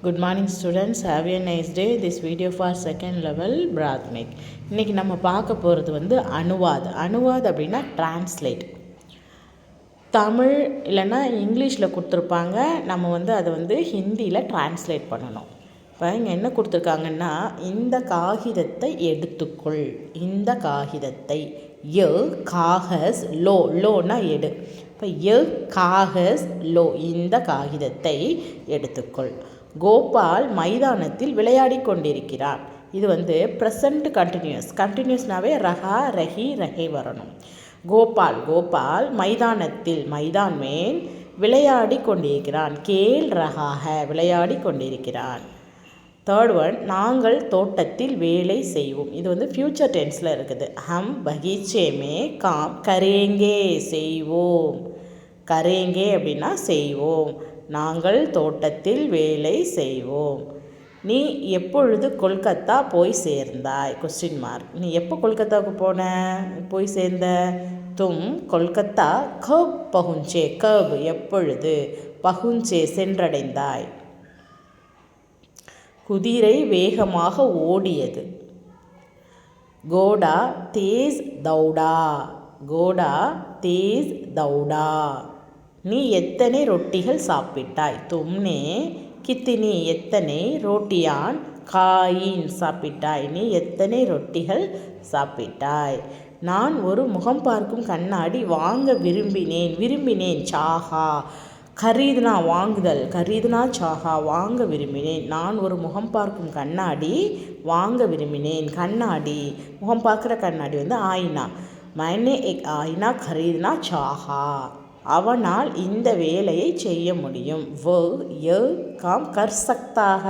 Good morning students, have a nice day. This video for second level Prathamik. இன்றைக்கி நம்ம பார்க்க போகிறது அனுவாத் அப்படின்னா டிரான்ஸ்லேட். தமிழ் இல்லைன்னா இங்கிலீஷில் கொடுத்துருப்பாங்க, நம்ம அதை ஹிந்தியில் டிரான்ஸ்லேட் பண்ணணும். இப்போ இங்கே என்ன கொடுத்துருக்காங்கன்னா, இந்த காகிதத்தை எடுத்துக்கொள். இந்த காகிதத்தை காகஸ் லோனா எடு. இப்போ காகஸ் லோ, இந்த காகிதத்தை எடுத்துக்கொள். கோபால் மைதானத்தில் விளையாடி கொண்டிருக்கிறான். இது ப்ரெசண்ட் கண்டினியூஸ்னாவே ரஹா ரஹி ரஹே வரணும். கோபால் மைதானத்தில் மைதான் மேல் விளையாடி கொண்டிருக்கிறான். கேல் ரஹாக விளையாடி கொண்டிருக்கிறான். தேர்ட் ஒன், நாங்கள் தோட்டத்தில் வேலை செய்வோம். இது ஃப்யூச்சர் டென்ஸில் இருக்குது. ஹம் பகீச்சே மே காம் கரேங்கே செய்வோம். கரேங்கே அப்படின்னா செய்வோம். நாங்கள் தோட்டத்தில் வேலை செய்வோம். நீ எப்பொழுது கொல்கத்தா போய் சேர்ந்தாய்? Question mark. நீ எப்போ கொல்கத்தாவுக்கு போய் சேர்ந்த? தும் கொல்கத்தா கப் பகுஞ்சே. கப் எப்பொழுது, பகுஞ்சே சென்றடைந்தாய். குதிரை வேகமாக ஓடியது. கோடா தேஸ் தௌடா. Kota these தௌடா. நீ எத்தனை ரொட்டிகள் சாப்பிட்டாய்? தும்னே கித்தினி எத்தனை, ரோட்டியான் காயின் சாப்பிட்டாய். நீ எத்தனை ரொட்டிகள் சாப்பிட்டாய்? நான் ஒரு முகம் பார்க்கும் கண்ணாடி வாங்க விரும்பினேன். சாஹா கரீதுனா வாங்குதல், கரீதுனா சாஹா வாங்க விரும்பினேன். நான் ஒரு முகம் பார்க்கும் கண்ணாடி வாங்க விரும்பினேன். கண்ணாடி, முகம் பார்க்குற கண்ணாடி ஆயினா. மைனே எக் ஆயினா கரீதுனா சாஹா. அவனால் இந்த வேலையை செய்ய முடியும். காம் கர்சக்தாக.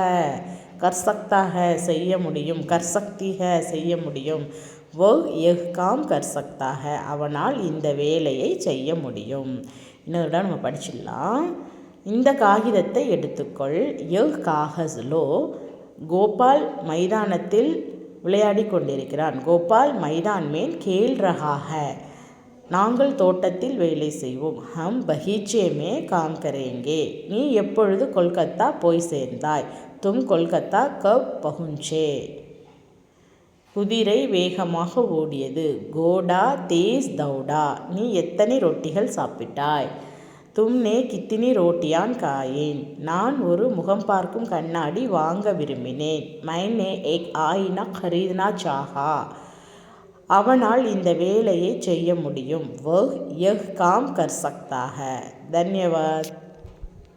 கர்சக்தாக செய்ய முடியும். கர்சக்திக செய்ய முடியும். காம் கர்சக்தாக அவனால் இந்த வேலையை செய்ய முடியும். இன்னொரு நம்ம படிச்சிடலாம். இந்த காகிதத்தை எடுத்துக்கொள். காகஸ் லோ. கோபால் மைதானத்தில் விளையாடி கொண்டிருக்கிறான். கோபால் மைதான் மேல் கேல் ரஹாக. நாங்கள் தோட்டத்தில் வேலை செய்வோம். ஹம் பகீச்சே மே காம் கரேங்கே. நீ எப்பொழுது கொல்கத்தா போய் சேர்ந்தாய்? தும் கொல்கத்தா கப் பகுஞ்சே. குதிரை வேகமாக ஓடியது. கோடா தேஸ் தௌடா. நீ எத்தனை ரொட்டிகள் சாப்பிட்டாய்? தும்னே கித்தினி ரோட்டியான் காயேன். நான் ஒரு முகம் பார்க்கும் கண்ணாடி வாங்க விரும்பினேன். மைனே எக் ஆயினா கரீதுனா சாஹா. அவனால் இந்த வேலையை செய்ய முடியும். காம் கர் சக்தாக. தன்யவாத்.